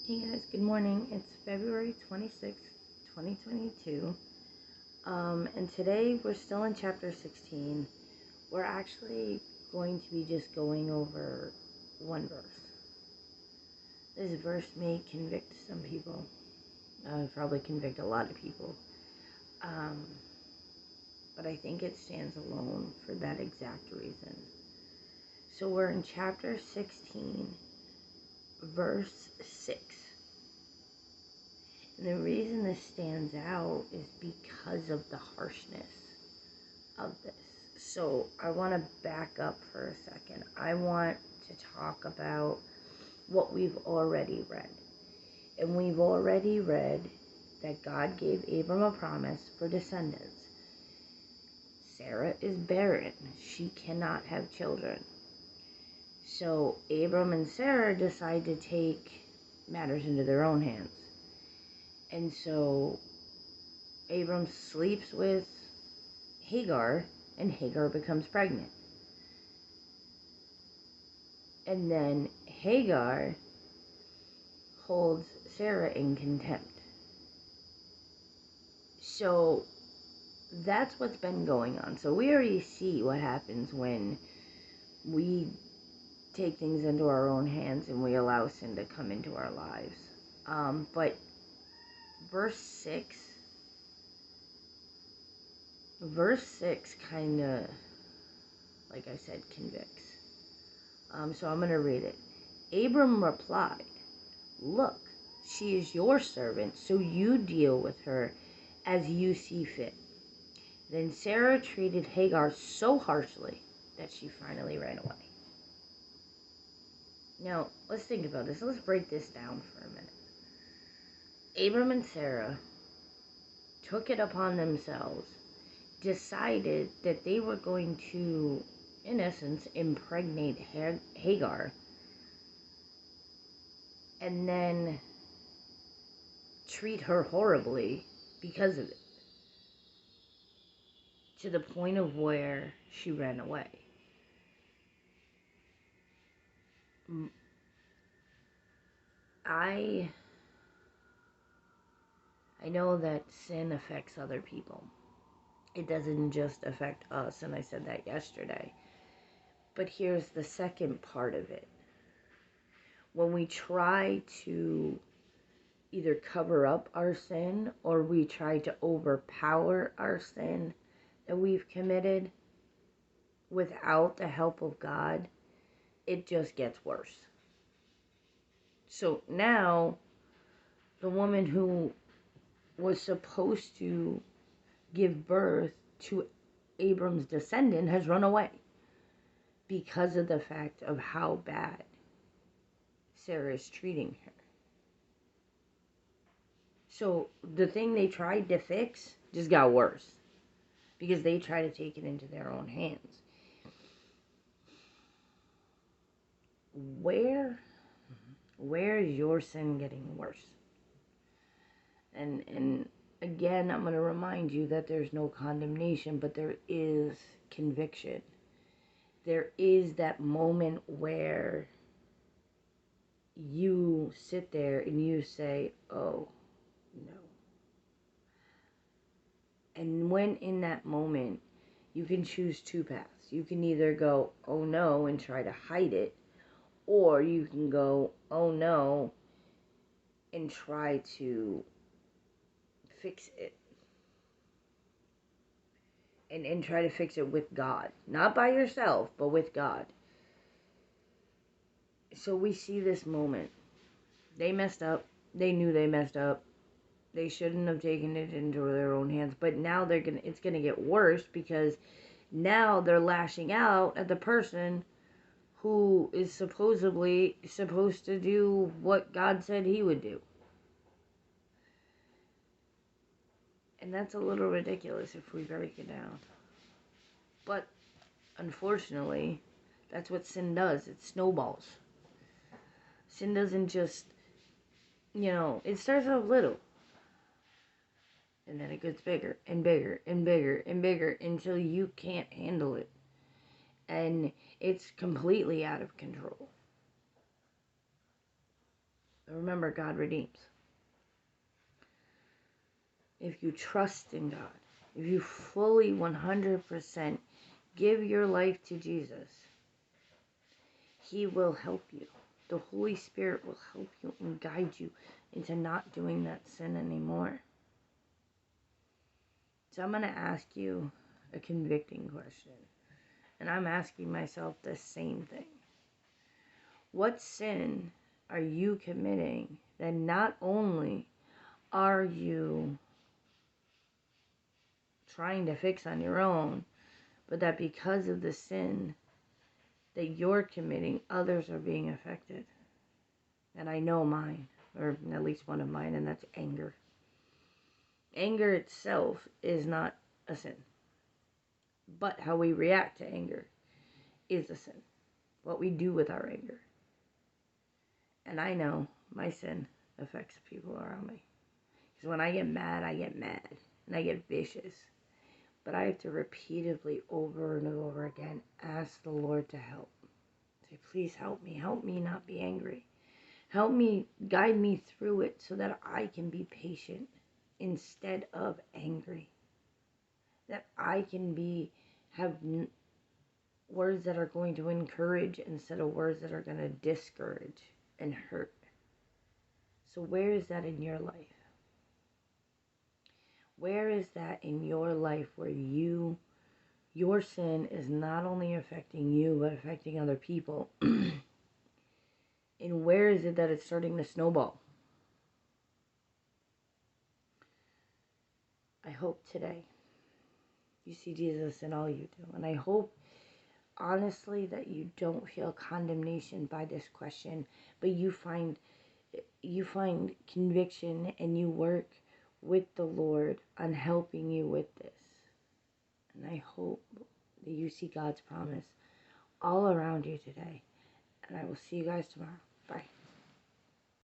Hey guys, good morning. It's February 26th, 2022. And today we're still in chapter 16. We're actually going to be just going over one verse. This verse may convict some people, probably convict a lot of people. But I think it stands alone for that exact reason. So we're in chapter 16, verse 6. And the reason this stands out is because of the harshness of this. So I want to back up for a second. I want to talk about what we've already read. And we've already read that God gave Abram a promise for descendants. Sarah is barren. She cannot have children. So Abram and Sarah decide to take matters into their own hands. And so Abram sleeps with Hagar, and Hagar becomes pregnant. And then Hagar holds Sarah in contempt. So that's what's been going on. So we already see what happens when we take things into our own hands and we allow sin to come into our lives. But verse 6 kind of, like I said, convicts. So I'm going to read it. Abram replied, "Look, she is your servant, so you deal with her as you see fit." Then Sarah treated Hagar so harshly that she finally ran away. Now, let's think about this. Let's break this down for a minute. Abram and Sarah took it upon themselves, decided that they were going to, in essence, impregnate Hagar, and then treat her horribly because of it, to the point of where she ran away. I know that sin affects other people. It doesn't just affect us, and I said that yesterday. But here's the second part of it. When we try to either cover up our sin or we try to overpower our sin that we've committed without the help of God, it just gets worse. So now, the woman who was supposed to give birth to Abram's descendant has run away because of the fact of how bad Sarah is treating her. So the thing they tried to fix just got worse because they tried to take it into their own hands. Where is your sin getting worse? And again, I'm going to remind you that there's no condemnation, but there is conviction. There is that moment where you sit there and you say, "Oh, no." And when in that moment, you can choose two paths. You can either go, "Oh no," and try to hide it, or you can go, "Oh no," and try to fix it. And try to fix it with God. Not by yourself, but with God. So we see this moment. They messed up. They knew they messed up. They shouldn't have taken it into their own hands. But now it's gonna get worse because now they're lashing out at the person who is supposedly supposed to do what God said he would do. And that's a little ridiculous if we break it down. But unfortunately, that's what sin does. It snowballs. Sin doesn't just, it starts off little. And then it gets bigger and bigger and bigger and bigger until you can't handle it. And it's completely out of control. But remember, God redeems. If you trust in God, if you fully 100% give your life to Jesus, He will help you. The Holy Spirit will help you and guide you into not doing that sin anymore. So I'm going to ask you a convicting question. And I'm asking myself the same thing. What sin are you committing that not only are you trying to fix on your own, but that because of the sin that you're committing, others are being affected? And I know mine, or at least one of mine, and that's anger. Anger itself is not a sin. But how we react to anger is a sin. What we do with our anger. And I know my sin affects people around me. Because when I get mad, and I get vicious. But I have to repeatedly, over and over again, ask the Lord to help. Say, please help me not be angry. Help me, guide me through it so that I can be patient instead of angry. That I can have words that are going to encourage instead of words that are going to discourage and hurt. So where is that in your life? Where is that in your life where your sin is not only affecting you, but affecting other people? And where is it that it's starting to snowball? I hope today you see Jesus in all you do. And I hope, honestly, that you don't feel condemnation by this question, but you find conviction and you work with the Lord on helping you with this. And I hope that you see God's promise all around you today. And I will see you guys tomorrow. Bye.